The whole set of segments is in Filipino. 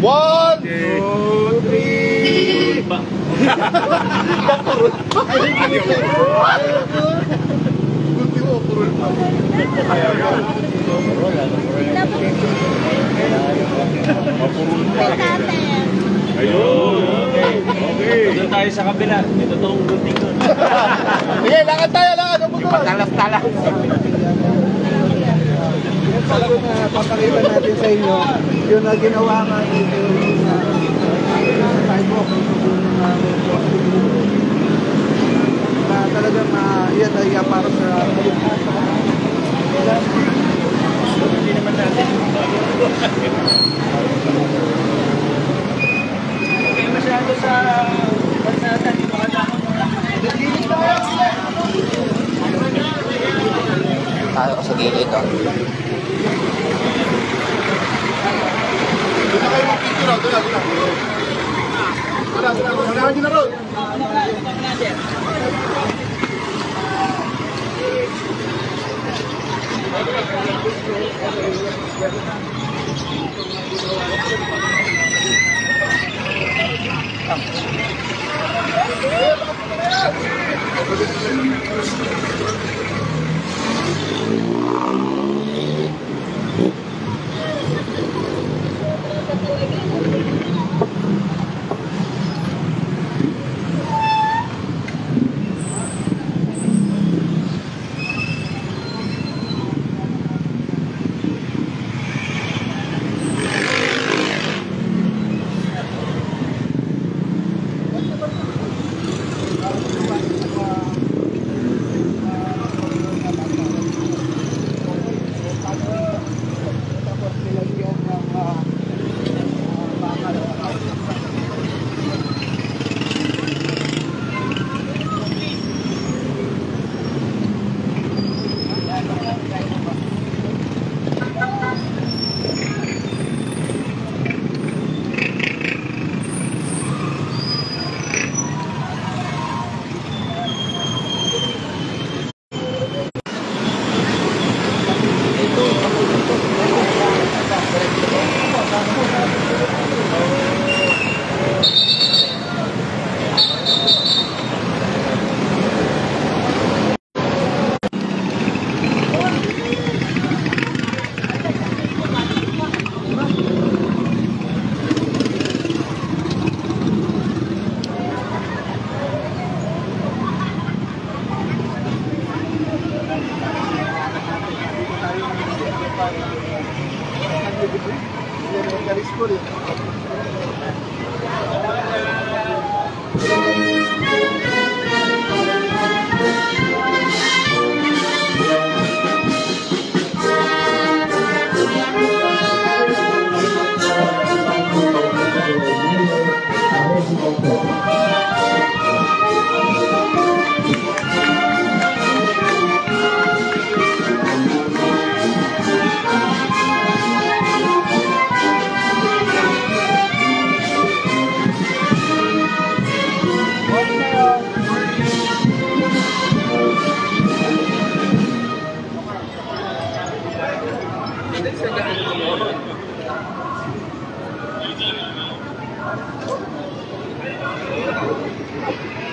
1, 2, 3. Ayun, okay. Doon tayo sa kabila. Ito toong gunting doon. Sige, lakad tayo, lakad. Patalas-talas. Yung bago na papakita natin sa inyo, yung ginawa nga dito yung sidewalk, na talagang yan ay para sa Hindi naman natin. Okay, masyado sa pansatan. Tayo ko sa gilid, oh. Doon na kayo mag-picture, doon na. Doon na, Rod.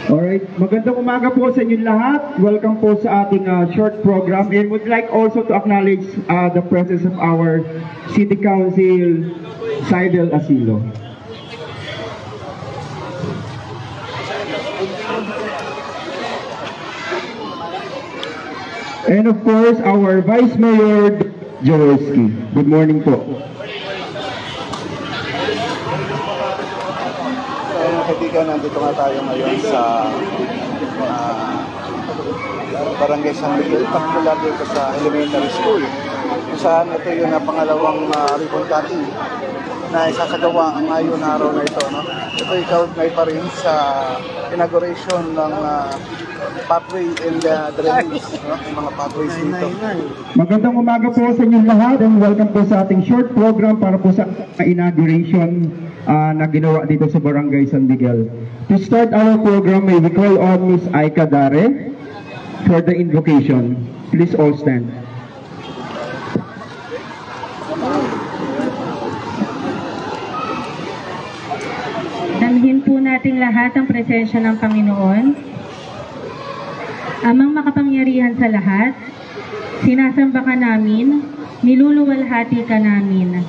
Alright, magandang umaga po sa inyong lahat. Welcome po sa ating short program, and would like also to acknowledge the presence of our City Council, Seidel Asilo. And of course, our Vice Mayor, Jaworski. Good morning po. Kaibigan, nandito nga tayo ngayon sa Barangay San Miguel, particular dito sa elementary school. Kung saan ito yung pangalawang ribbon cutting na isasagawa ngayong araw na ito. No? Ito ikaugnay pa rin sa inauguration ng pathway and drainage, no? Yung mga pathways dito. Magandang umaga po sa inyong lahat, and welcome po sa ating short program para po sa inauguration na ginawa dito sa Barangay San Miguel. To start our program, may we call on Ms. Aika Dare for the invocation. Please all stand. sa ating lahat ang presensya ng Panginoon. Amang makapangyarihan sa lahat, sinasamba ka namin, niluluwalhati ka namin.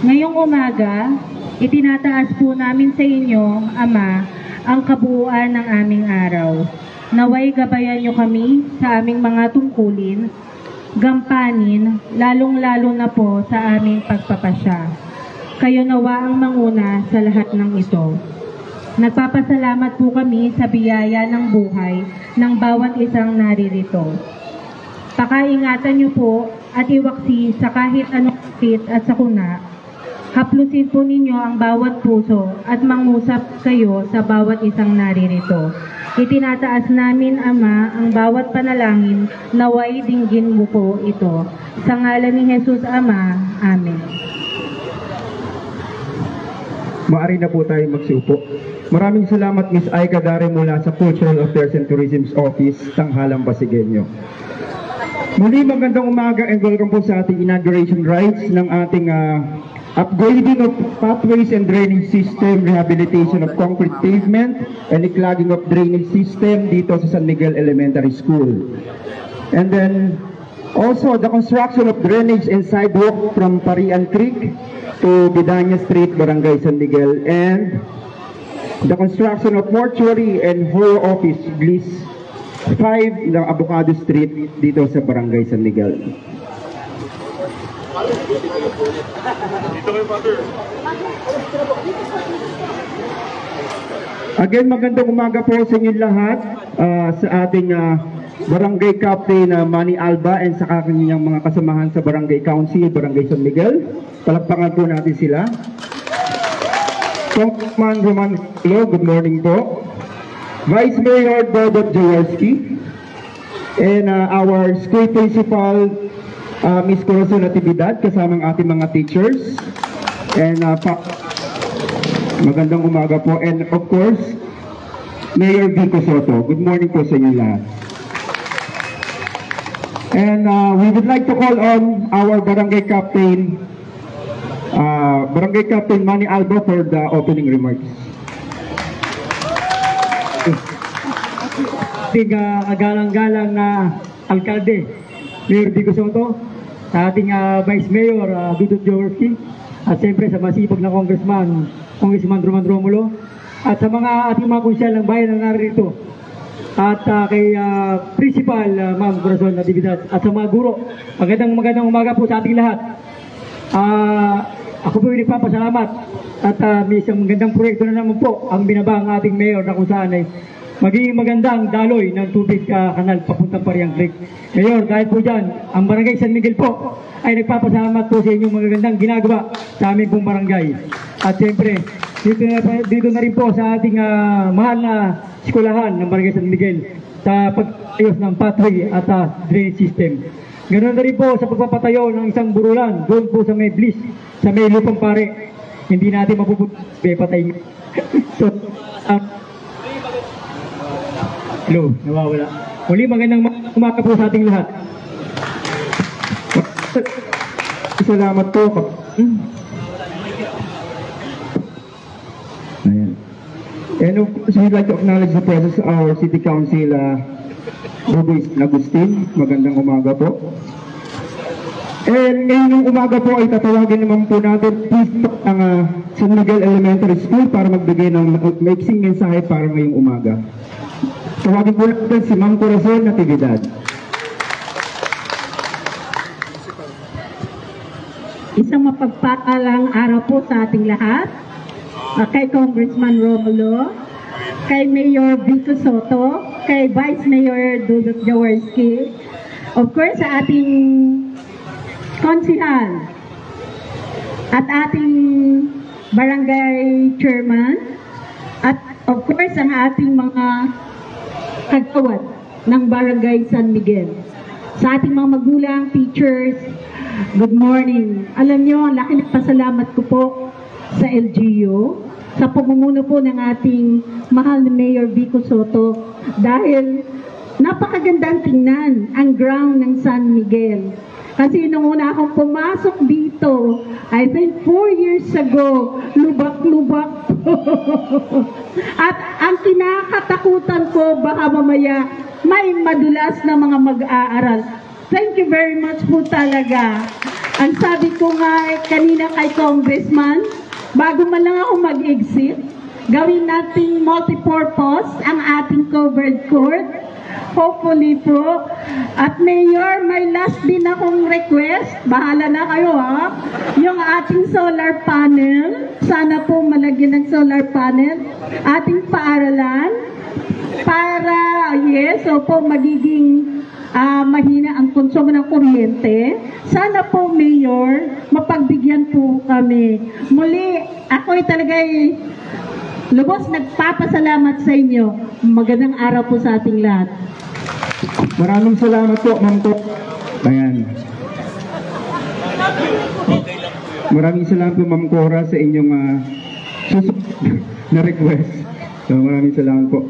Ngayong umaga, itinataas po namin sa inyo, Ama, ang kabuuan ng aming araw. Naway gabayan niyo kami sa aming mga tungkulin, gampanin, lalong-lalo na po sa aming pagpapasya. Kayo nawa ang manguna sa lahat ng ito. Nagpapasalamat po kami sa biyaya ng buhay ng bawat isang naririto. Pakaingatan niyo po at iwaksi sa kahit anong sakit at sakuna. Haplusin po ninyo ang bawat puso at mangusap kayo sa bawat isang naririto. Itinataas namin, Ama, ang bawat panalangin, naway dinggin mo po ito. Sa ngalan ni Jesus, Ama. Amen. Maaari na po tayo magsupo. Maraming salamat Ms. Aika Dare mula sa Cultural Affairs and Tourism's Office, Tanghalang Pasigueño. Muli magandang umaga and welcome po sa ating inauguration rites ng ating upgrading of pathways and drainage system, rehabilitation of concrete pavement, and clogging of drainage system dito sa San Miguel Elementary School. And then also the construction of drainage and sidewalk from Parian Creek to Bidanya Street, Barangay San Miguel, and the construction of mortuary and horror office, Bliss 5 ng Avocado Street dito sa Barangay San Miguel. Again, magandang umaga po sa inyo lahat, sa ating Barangay Captain Manny Alba and sa kanyang mga kasamahan sa Barangay Council, Barangay San Miguel. Palakpakan po natin sila. Congressman Roman Lo, good morning po. Vice Mayor Bobot Jaworski. And our school principal, Ms. Corazon Natividad, kasamang ating mga teachers. And magandang umaga po. And of course, Mayor Vico Soto. Good morning po sa inyo lahat. And we would like to call on our Barangay Captain Manny Alba for the opening remarks. Ating agalang-galang na alkalde, Mayor Vico Soto, sa ating Vice Mayor Dudut Jaworski, at siyempre sa masipag na Congressman Roman Romulo, at sa mga ating mga konsyal ng bayan na narito, at kay Principal Ma'am Corazon Natividad, at sa mga guro. Magandang umaga po sa ating lahat. Ako po yung nagpapasalamat at may isang magandang proyekto na naman po ang binaba ang ating mayor na kung saan ay magiging magandang daloy ng tubig kanal papuntang Pariang Creek. Mayor, dahil po dyan, ang Barangay San Miguel po ay nagpapasalamat po sa inyong magagandang ginagawa sa aming pong barangay. At siyempre, dito na rin po sa ating mahal na eskwelahan ng Barangay San Miguel sa pag-ayos ng pathway at drainage system. Ganoon na rin po sa pagpapatayo ng isang burulan doon po sa may Bliss, sa may Lupang Pare. Hindi natin mapuputay, patay. So, hello, nawawala. Muli magandang umaga po sa ating lahat. Salamat po. Ayan. And of course, we'd like to acknowledge the presence of our City Council, Ruby Agustin. Magandang umaga po. And ngayong umaga po ay tatawagin naman po natin ang San Miguel Elementary School para magbigay ng maiksing mensahe para ngayong umaga. Tawagin po natin si Ma'am Corazon Natividad. Isang mapagpatalang araw po sa ating lahat. Kay Congressman Romulo, kay Mayor Vico Soto, kay Vice Mayor Dudut Jaworski, of course sa ating konsihal at ating barangay chairman, at of course ang ating mga kagawad ng Barangay San Miguel. Sa ating mga magulang, teachers, good morning. Alam nyo, laki ng pasalamat ko po sa LGU, sa pamumuno po ng ating mahal na Mayor Vico Soto, dahil napakagandang tingnan ang ground ng San Miguel. Kasi nung una akong pumasok dito, I think 4 years ago, lubak-lubak At ang kinakatakutan ko, baka mamaya may madulas na mga mag-aaral. Thank you very much po talaga. Ang sabi ko nga kanina kay Congressman, bago man lang ako mag-exit, gawin nating multipurpose ang ating covered court. Hopefully po. At Mayor, may last din akong request. Bahala na kayo ha. Yung ating solar panel, sana po malagyan ng solar panel. Ating paaralan para, yes, opo, magiging mahina ang konsumo ng kuryente. Sana po, Mayor, mapagbigyan po kami. Muli, ako'y talaga'y lubos nagpapasalamat sa inyo. Magandang araw po sa ating lahat. Maraming salamat po, Ma'am Cora. Ayan. Maraming salamat po, Ma'am Cora, sa inyong na request. So, maraming salamat po.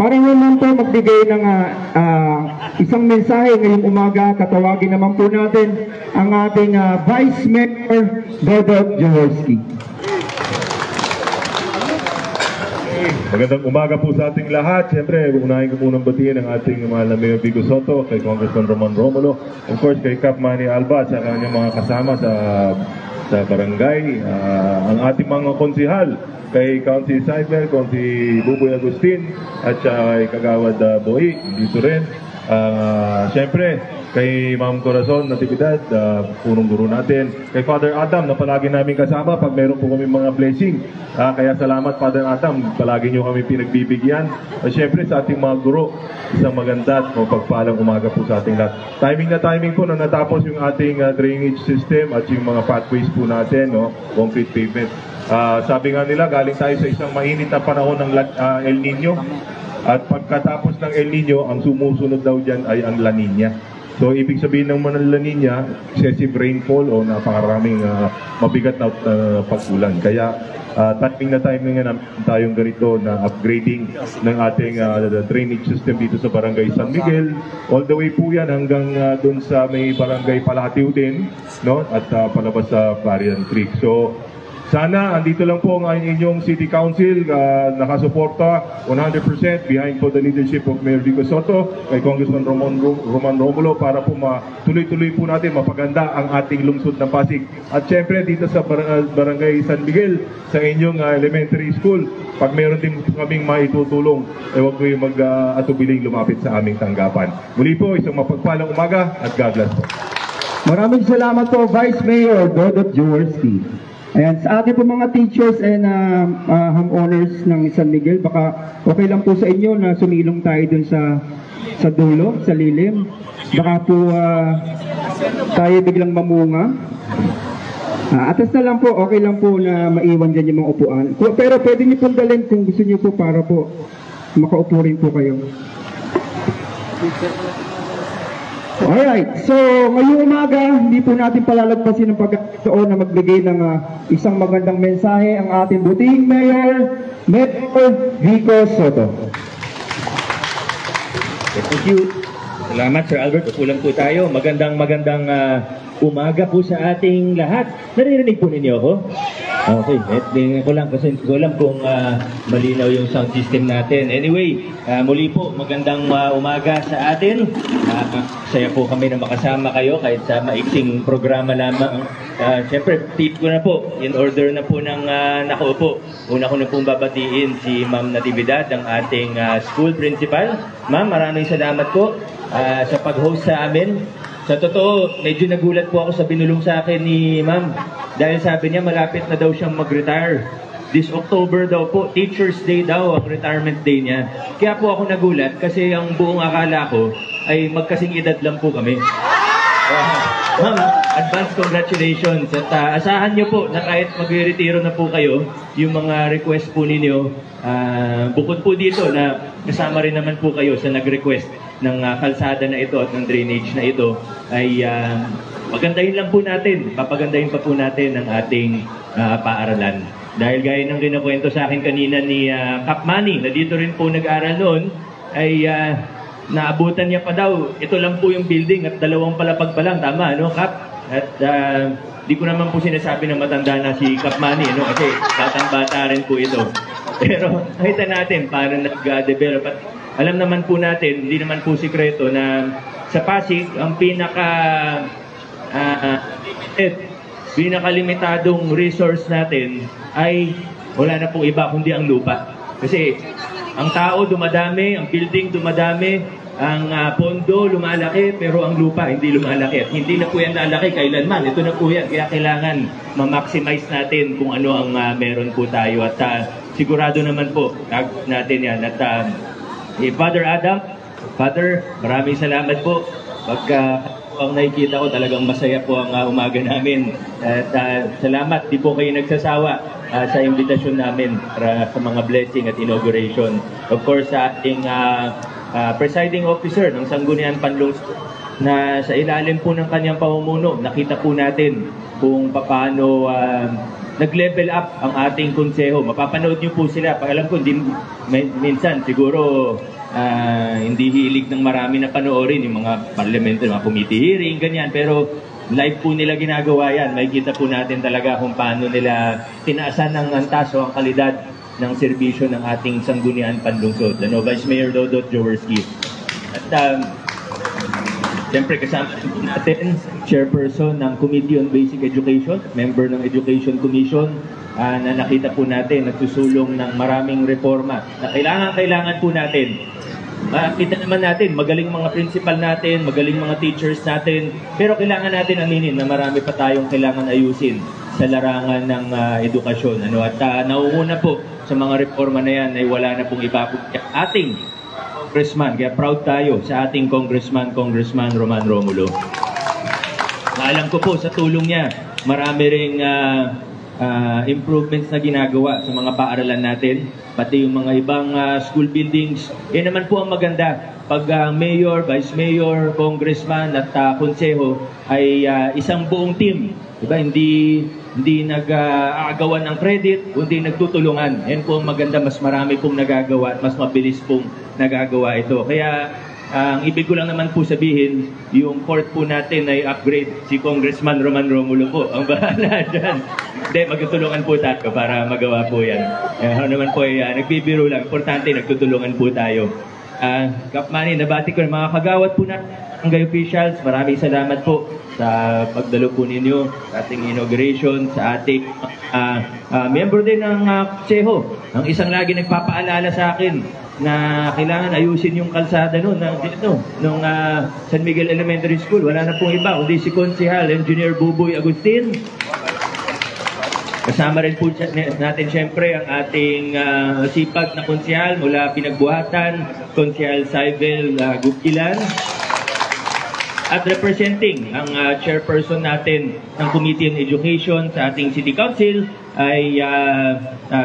Para naman po magbigay ng isang mensahe ngayong umaga, katawagin naman po natin ang ating Vice Mayor Dodot Jaworski. Magandang umaga po sa ating lahat. Siyempre, unahin ko munang batiin ang ating mahal na Mayor Vico Sotto, kay Congressman Roman Romulo, of course kay Cap Manny Alba at sa kanyang mga kasama sa barangay, ang ating mga konsihal, kay County Seidler, County Buboy Agustin, at kay Kagawad Boy, dito rin. Siyempre, kay Ma'am Corazon Natividad, punong guro natin. Kay Father Adam na palagi namin kasama pag meron po kami mga blessing. Kaya salamat Father Adam, palagi nyo kami pinagbibigyan. Siyempre sa ating mga guro, isang maganda at mapagpalang umaga po sa ating lahat. Timing na timing po na natapos yung ating drainage system at yung mga pathways po natin, no? Concrete pavement. Sabi nga nila, galing tayo sa isang mainit na panahon ng El Nino. At pagkatapos ng El Nino, ang sumusunod daw dyan ay ang La Nina. So, ibig sabihin ng La Nina, excessive rainfall o napakaraming mabigat na pag-ulan. Kaya, timing na namin tayong ganito na upgrading ng ating drainage system dito sa Barangay San Miguel. All the way po yan hanggang dun sa may Barangay Palatiw din, no? At palabas sa Clarion Creek. So, sana andito lang po ang inyong City Council, nakasuporta 100% behind po the leadership of Mayor Vico Sotto, kay Congressman Roman Romulo para po tuloy-tuloy po natin mapaganda ang ating lungsod ng Pasig. At syempre dito sa Barangay San Miguel, sa inyong elementary school, pag meron din kaming maitutulong, huwag ko yung mag-atubiling lumapit sa aming tanggapan. Muli po, isang mapagpalang umaga at God bless po. Maraming salamat po, Vice Mayor Dodot Jaworski. Ayan, sa ating po mga teachers and homeowners ng San Miguel, baka okay lang po sa inyo na sumilong tayo dun sa dulo, sa lilim. Baka po tayo biglang mamunga. Atas na lang po, okay lang po na maiwan dyan yung mga upuan. Pero pwede niyo pong dalhin kung gusto niyo po para po makaupo rin po kayo. Alright, so ngayong umaga, hindi po natin palalagpasin ang pagkakataon na magbigay ng isang magandang mensahe ang ating buting Mayor Vico Sotto. Thank you. Salamat Sir Albert. Upulan po tayo. Magandang umaga po sa ating lahat. Naririnig po ninyo ako? Okay, tingnan ko lang kasi hindi ko alam kung malinaw yung sound system natin. Anyway, muli po, magandang umaga sa atin. Saya po kami na makasama kayo kahit sa maiksing programa lamang. Siyempre, tip ko na po, in order na po ng nakaupo. Una ko na pong babatiin si Ma'am Natividad, ang ating school principal. Ma'am, maraming salamat po sa pag-host sa amin. Sa totoo, medyo nagulat po ako sa binulong sa akin ni Ma'am. Dahil sabi niya malapit na daw siyang mag-retire. This October daw po, Teacher's Day daw, ang retirement day niya. Kaya po ako nagulat kasi ang buong akala ko ay magkasing edad lang po kami. Ma'am, advance congratulations. At asahan niyo po na kahit mag-retiro na po kayo, yung mga request po ninyo, bukod po dito na kasama rin naman po kayo sa nag-request ng kalsada na ito at ng drainage na ito, ay magandahin lang po natin, papagandahin pa po natin ang ating paaralan. Dahil gaya ng kinakwento sa akin kanina ni Cap Manny, na dito rin po nag-aral noon, ay naabutan niya pa daw, ito lang po yung building at 2 palapag pa lang, tama, ano Cap? At di ko naman po sinasabi na matanda na si Kap Manny, ano? Kasi batang-bata rin po ito. Pero nakita natin paano nag-develop. At alam naman po natin, hindi naman po sikreto na sa Pasig, ang pinakalimitadong resource natin ay wala na pong iba kundi ang lupa. Kasi ang tao dumadami, ang building dumadami, ang pondo lumalaki, pero ang lupa hindi lumalaki. At hindi na po yan lalaki kailanman. Ito na po yan. Kaya kailangan ma-maximize natin kung ano ang meron po tayo. At sigurado naman po natin yan. At Father Adam, Father, maraming salamat po. Pagka ang nakikita ko, talagang masaya po ang umaga namin. At salamat, di po kayo nagsasawa sa invitasyon namin para sa mga blessing at inauguration. Of course, sa ating presiding officer ng Sangguniang Panlungsod na sa ilalim po ng kanyang pamumuno, nakita po natin kung paano nag-level up ang ating konseho. Mapapanood niyo po sila. Alam ko, minsan siguro hindi hilig ng marami na panoorin yung mga parlamento, mga committee hearing, ganyan. Pero live po nila ginagawa yan. Makikita po natin talaga kung paano nila tinaasan ng antas o ang kalidad ng serbisyo ng ating Sangguniang Panlungsod. Vice Mayor Dodot Jaworski. At siyempre kasama natin, Chairperson ng Committee on Basic Education, member ng Education Commission, na nakita po natin, nagsusulong ng maraming reforma na kailangan po natin. Makita naman natin, magaling mga principal natin, magaling mga teachers natin, pero kailangan natin aminin na marami pa tayong kailangan ayusin sa larangan ng edukasyon. At nauuna po sa mga reforma na yan ay wala na pong iba po ating congressman. Kaya proud tayo sa ating Congressman Roman Romulo. Alam ko po sa tulong niya, marami ring improvements na ginagawa sa mga paaralan natin, pati yung mga ibang school buildings. Yan naman po ang maganda. Pag mayor, vice mayor, congressman at konseho ay isang buong team. Diba? Hindi nag-aagawan ng credit, kundi nagtutulungan. Yan po ang maganda, mas marami pong nagagawa at mas mabilis pong nagagawa ito. Kaya ang ibig ko lang naman po sabihin, yung court po natin ay upgrade. Si Congressman Roman Romulo po ang bahala dyan. Hindi, magtutulungan po tayo para magawa po yan. Naman po ay nagbibiro lang. Importante, nagtutulungan po tayo. Kap Manny, nabati ko ng mga kagawad po natin, barangay officials, maraming salamat po sa pagdalo po ninyo sa ating inauguration, sa ating member din ng konseho. Ang isang lagi nagpapaalala sa akin na kailangan ayusin yung kalsada noon ng San Miguel Elementary School. Wala na pong iba kundi si Konsehal Engineer Buboy Agustin. Kasama rin po natin siyempre ang ating sipag na konsehal mula Pinagbuhatan, Konsehal Saibel Gupkilan. At representing ang chairperson natin ng Committee on Education sa ating City Council ay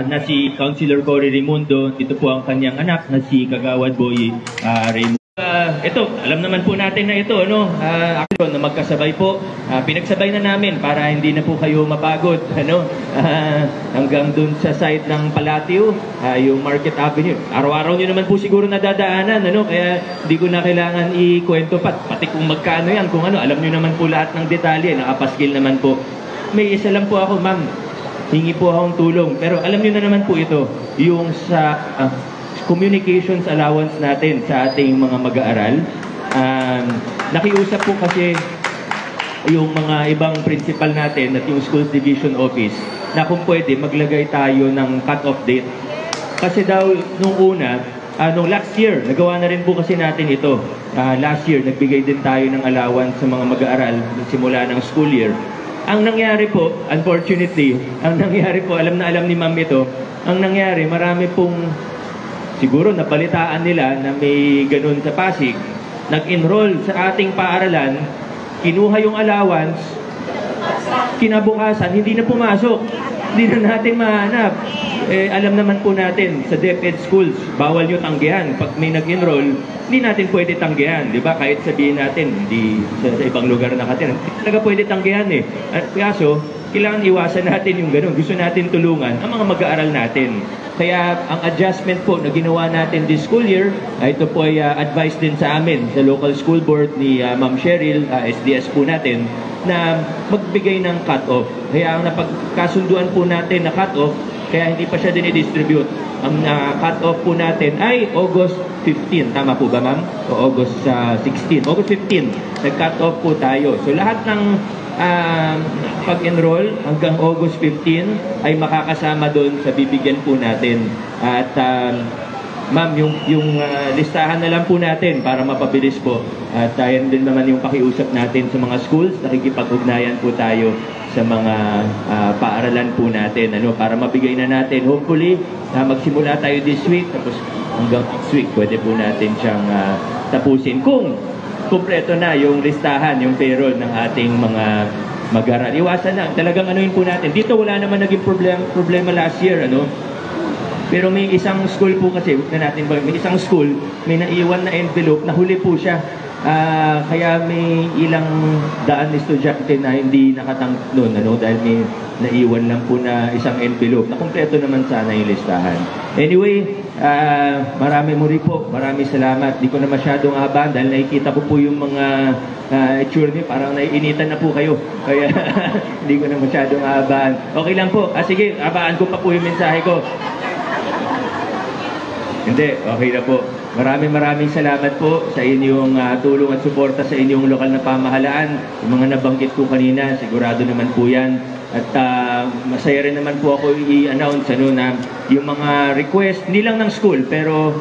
na si Councilor Cory Raimundo. Ito po ang kanyang anak na si Kagawad Boy Raimundo. Ito, alam naman po natin na ito, no? Na magkasabay po. Pinagsabay na namin para hindi na po kayo mapagod, ano? Hanggang dun sa site ng Palatio, yung Market Avenue. Araw-araw nyo naman po siguro nadadaanan, ano? Kaya hindi ko na kailangan ikwento pati kung magkano yan, kung ano. Alam nyo naman po lahat ng detalye, nakapaskil naman po. May isa lang po ako, ma'am. Hingi po akong tulong. Pero alam nyo na naman po ito, yung sa communications allowance natin sa ating mga mag-aaral. Nakiusap po kasi yung mga ibang principal natin at yung Schools Division Office na kung pwede maglagay tayo ng cut-off date. Kasi daw nung una, nung last year, nagawa na rin po kasi natin ito. Last year, nagbigay din tayo ng allowance sa mga mag-aaral simula ng school year. Ang nangyari po, unfortunately, alam na alam ni ma'am ito, ang nangyari, marami pong siguro napalitaan nila na may ganun sa Pasig, nag-enroll sa ating paaralan, kinuha yung allowance, kinabukasan, hindi na pumasok. Hindi na natin mahanap. Alam naman po natin, sa DepEd schools, bawal nyo tanggihan. Pag may nag-enroll, hindi natin pwede tanggihan. Di ba? Kahit sabihin natin, hindi sa ibang lugar nakatira. Hindi talaga pwede tanggihan eh. At kaso, kailangan iwasan natin yung ganun. Gusto natin tulungan ang mga mag-aaral natin. Kaya ang adjustment po na ginawa natin this school year, ito po ay advice din sa amin, sa local school board ni Ma'am Cheryl, SDS po natin, na magbigay ng cut-off. Kaya ang napagkasunduan po natin na cut-off, kaya hindi pa siya dinidistribute. Ang cut-off po natin ay August 15. Tama po ba, ma'am? O August 16. August 15, nag-cut-off po tayo. So lahat ng pag-enroll hanggang August 15 ay makakasama doon sa bibigyan po natin. At ma'am, yung listahan na lang po natin para mapabilis po. At yan din naman yung pakiusap natin sa mga schools. Nakikipag-ugnayan po tayo sa mga paaralan po natin, para mabigay na natin. Hopefully, magsimula tayo this week, tapos hanggang next week, pwede po natin siyang tapusin. Kung kumpleto na yung listahan, yung payroll ng ating mga mag-aral. Iwasan na. Talagang anuin po natin. Dito wala naman naging problema last year, Pero may isang school po kasi, may isang school, may naiwan na envelope, nahuli po siya. Kaya may ilang daan na estudyante na hindi nakatanggap noon, dahil may naiwan lang po na isang envelope. Nakumpleto naman sana yung listahan. Anyway, maraming salamat. Di ko na masyadong aban dahil nakikita ko po yung mga itsura niyo, parang naiinitan na po kayo. Kaya hindi ko na masyadong aban. Okay lang po. Sige, abaan ko pa po yung mensahe ko. Hindi, okay na po. Maraming salamat po sa inyong tulong at suporta sa inyong lokal na pamahalaan. Yung mga nabanggit ko kanina, sigurado naman po yan. At masaya rin naman po ako i-announce na yung mga request, hindi lang ng school, pero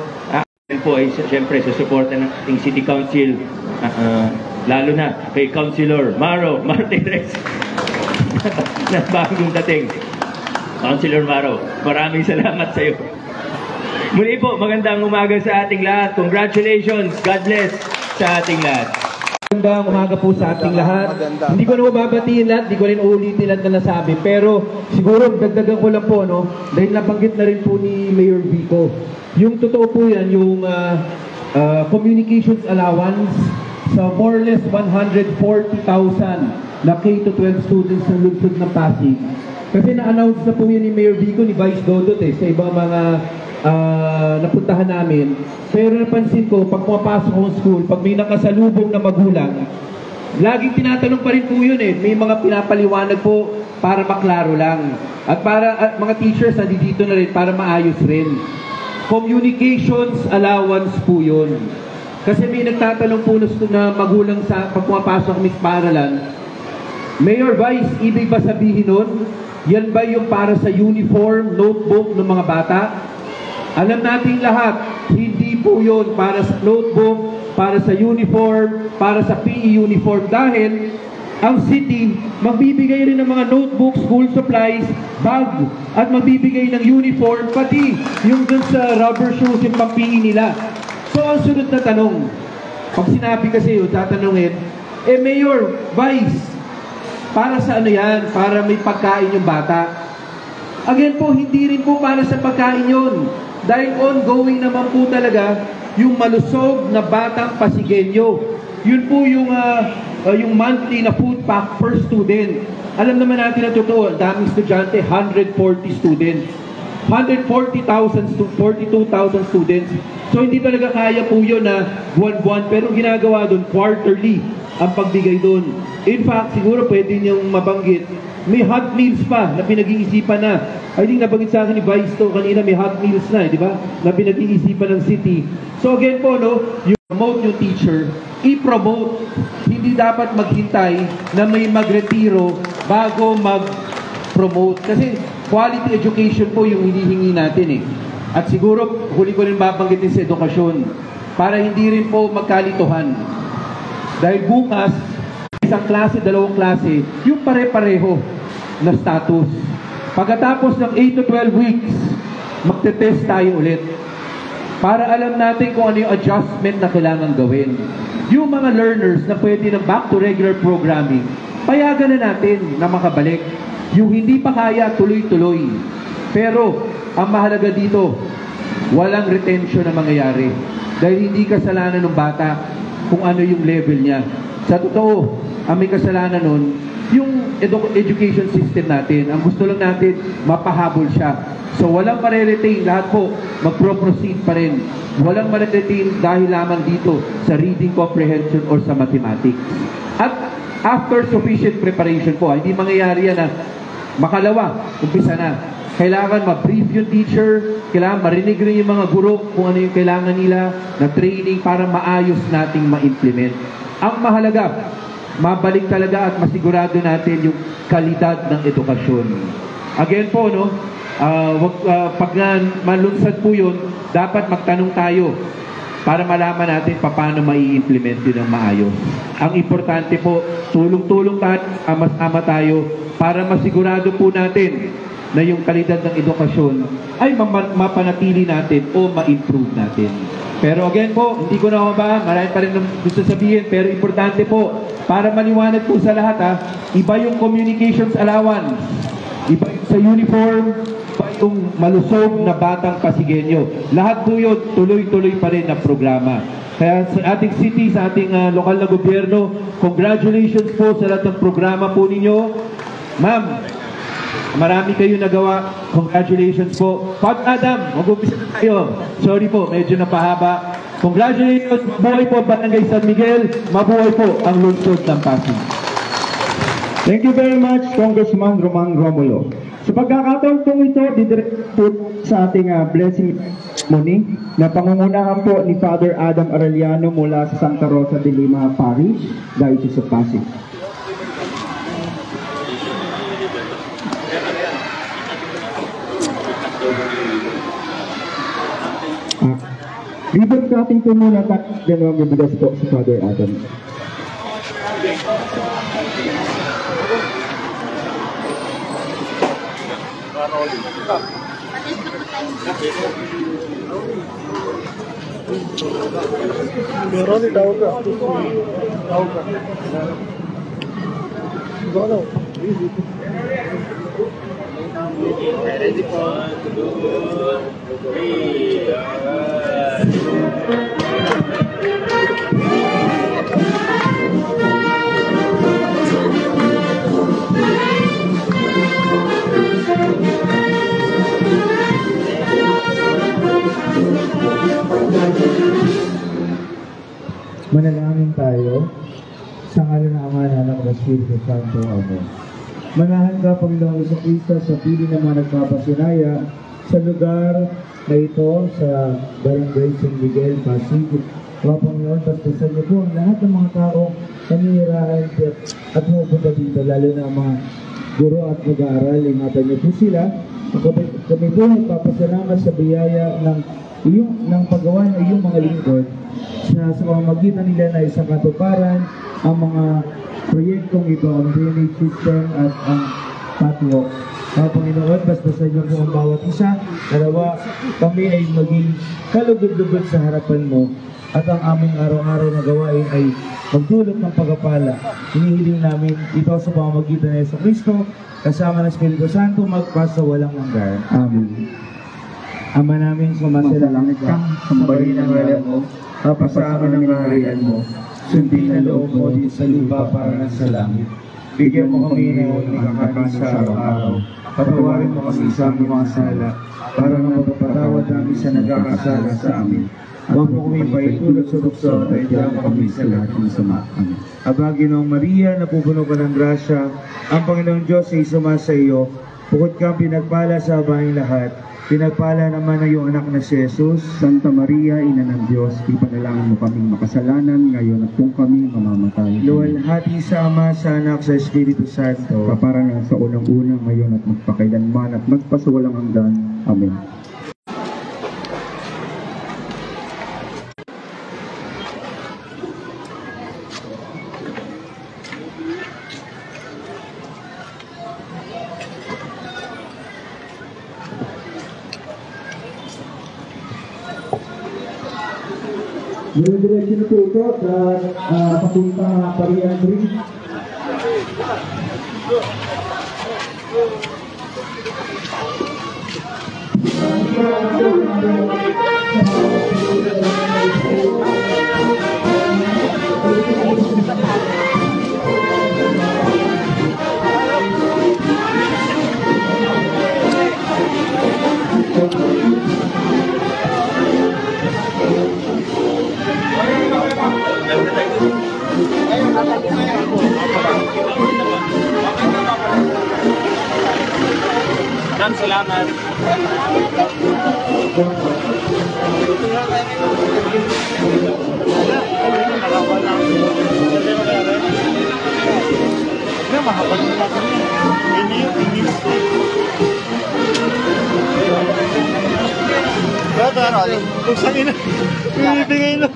po ay siyempre sa suporta ng ating City Council, lalo na kay Councilor Maro Martinez na bagong dating. Councilor Maro, maraming salamat sa iyo. Muli po, magandang umaga sa ating lahat. Congratulations, God bless sa ating lahat. Magandang umaga po sa ating lahat. Hindi ko na mababatiin lahat, hindi ko rin uulitin lahat na nasabi. Pero siguro dagdagan ko lang po, dahil nabanggit na rin po ni Mayor Vico. Yung totoo po yan, yung communications allowance sa more or less 140,000 na K-12 students ng lungsod ng Pasig. Kasi na-announce na po yun ni Mayor Vico, ni Vice Dodot sa ibang mga napuntahan namin. Pero napansin ko, pag pumapasok akong school, pag may nakasalubong na magulang, laging tinatanong pa rin po yun May mga pinapaliwanag po para maklaro lang. At para mga teachers nandito na rin para maayos rin. Communications allowance po yun. Kasi may nagtatanong po na magulang sa pag pumapasok kami sa paaralan, Mayor Vice, ibig ba sabihin nun, yan ba yung para sa uniform, notebook ng mga bata? Alam nating lahat, hindi po yun para sa notebook, para sa uniform, para sa PE uniform. Dahil ang city, magbibigay rin ng mga notebook, school supplies, bag, at magbibigay ng uniform, pati yung dun sa rubber shoes, yung pang-PE nila. So ang sunod na tanong, pag sinabi kasi yun, tatanungin, Mayor, Vice, para sa ano yan? Para may pagkain yung bata. Again po, hindi rin po para sa pagkain yun. Dahil ongoing naman po talaga yung malusog na batang Pasigueño. Yun po yung monthly na food pack per student. Alam naman natin na totoo, ang daming estudyante, 140 students. 140,000 to 42,000 students. So hindi talaga kaya po yun na buwan-buwan, pero ginagawa doon quarterly ang pagbigay doon. In fact, siguro pwede niyong mabanggit, may hot meals pa na pinag-iisipan na. I think nabanggit sa akin ni Vice to kanina, may hot meals na, di ba? Na pinag-iisipan ng city. So again po, yung promote yung teacher, i-promote. Hindi dapat maghintay na may magretiro bago mag-promote. Kasi quality education po yung hinihingi natin At siguro, huli ko rin babanggitin sa edukasyon para hindi rin po magkalituhan. Dahil bukas, isang klase, dalawang klase, yung pare-pareho na status. Pagkatapos ng 8 to 12 weeks, magte-test tayo ulit. Para alam natin kung ano yung adjustment na kailangan gawin. Yung mga learners na pwede na back to regular programming, payagan na natin na makabalik. Yung hindi pa kaya, tuloy-tuloy. Pero, ang mahalaga dito, walang retention na mangyayari. Dahil hindi kasalanan ng bata kung ano yung level niya. Sa totoo, ang may kasalanan nun, yung education system natin. Ang gusto lang natin, mapahabol siya. So, walang mare-retain. Lahat po, mag-proceed pa rin. Walang mare-retain dahil lamang dito sa reading comprehension or sa mathematics. At after sufficient preparation po. Hindi mangyayari yan na makalawa, umpisa na. Kailangan ma-brief yung teacher, kailangan marinig rin yung mga guro kung ano yung kailangan nila na training para maayos nating ma-implement. Ang mahalaga, mabalik talaga at masigurado natin yung kalidad ng edukasyon. Again po, no, pag malunsad po yun, dapat magtanong tayo para malaman natin paano mai-implement yun ng maayos. Ang importante po, tulong-tulong tayo, ama-ama tayo para masigurado po natin na yung kalidad ng edukasyon ay mapanatili natin o ma-improve natin. Pero again po, hindi ko na ba, marami pa rin gusto sabihin, pero importante po, para maliwanag po sa lahat iba yung communications allowance, iba yung sa uniform, iba yung malusog na batang Pasigueño. Lahat po yun, tuloy-tuloy pa rin na programa. Kaya sa ating city, sa ating lokal na gobyerno, congratulations po sa lahat ng programa po ninyo. Ma'am, marami kayo nagawa. Congratulations po. Pat Adam, mag-umpisa na tayo. Sorry po, medyo napahaba. Congratulations. Mabuhay po Barangay San Miguel. Mabuhay po ang lungsod ng Pasig. Thank you very much, Congressman Roman Romulo. Sa pagkakataon pong ito, didirect po sa ating blessing ceremony na pangungunahan po ni Father Adam Arellano mula sa Santa Rosa de Lima Parish, Diocese of Pasig. Ribbon cutting po muna at dalawang bibigas po si Father Adam. Manalangin tayo sa ngalan ng Ama, Anak at Espiritu Santo. Amen. Manahan ka, Panginoong Jesucristo, sa piling ng mga nagpapasinaya sa lugar na ito, sa Barangay San Miguel, Pasig. Mga Panginoon, bastasan niyo po ang lahat ng mga taong nanihirahan at pupunta dito, lalo na ang mga guro at mag-aaral. Ingatan niyo po sila. Kami po nagpapasalamat sa biyaya ng paggawa ng iyong mga lingkod sa pamamagitan nila na isang katuparan ang mga proyektong ito, ang drainage system at ang catwalk. Mga Panginoon, basta sa inyo po ang bawat isa, dalawa, kami ay maging kalugod-lugod sa harapan mo at ang aming araw-araw na gawain ay magdulot ng pagpapala. Hinihiling namin ito sa pamamagitan ng Jesucristo, kasama ng Espiritu Santo, magpasa walang hanggan. Amen. Ama namin, sumasalangit ka, sambahin ang ngalan mo, papasama ng kaharian mo, sundin na loob mo din sa lupa para sa langit. Bigyan mo kami ng aming kakanin sa araw-araw. Patawarin mo kami sa aming mga sala, para mapapatawad namin sa nagkakasala sa amin. Huwag mo kami paitulot sa tukso at iyan kami sa lahat ng sama. Amen. Aba, Ginoong Maria, napupuno ka ng grasya, ang Panginoong Diyos ay suma sa iyo. Bukod kang pinagpala sa babaeng lahat, pinagpala naman na iyong anak na si Jesus. Santa Maria, Ina ng Diyos, ipanalangin mo kaming makasalanan, ngayon at kung kami mamamatay. Luwalhati sa Ama, sa Anak, sa Espiritu Santo, kaparanan sa unang-unang, ngayon at magpakailanman at magpasawalang hanggan. Amen. Dire-diretso na po ito sa papuntang Parian Bridge. Ayun, Maraming salamat. Bibigay na.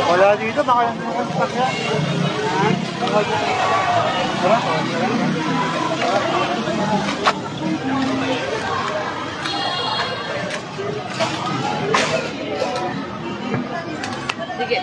Wala dito, baka yung kontak yan. Sige.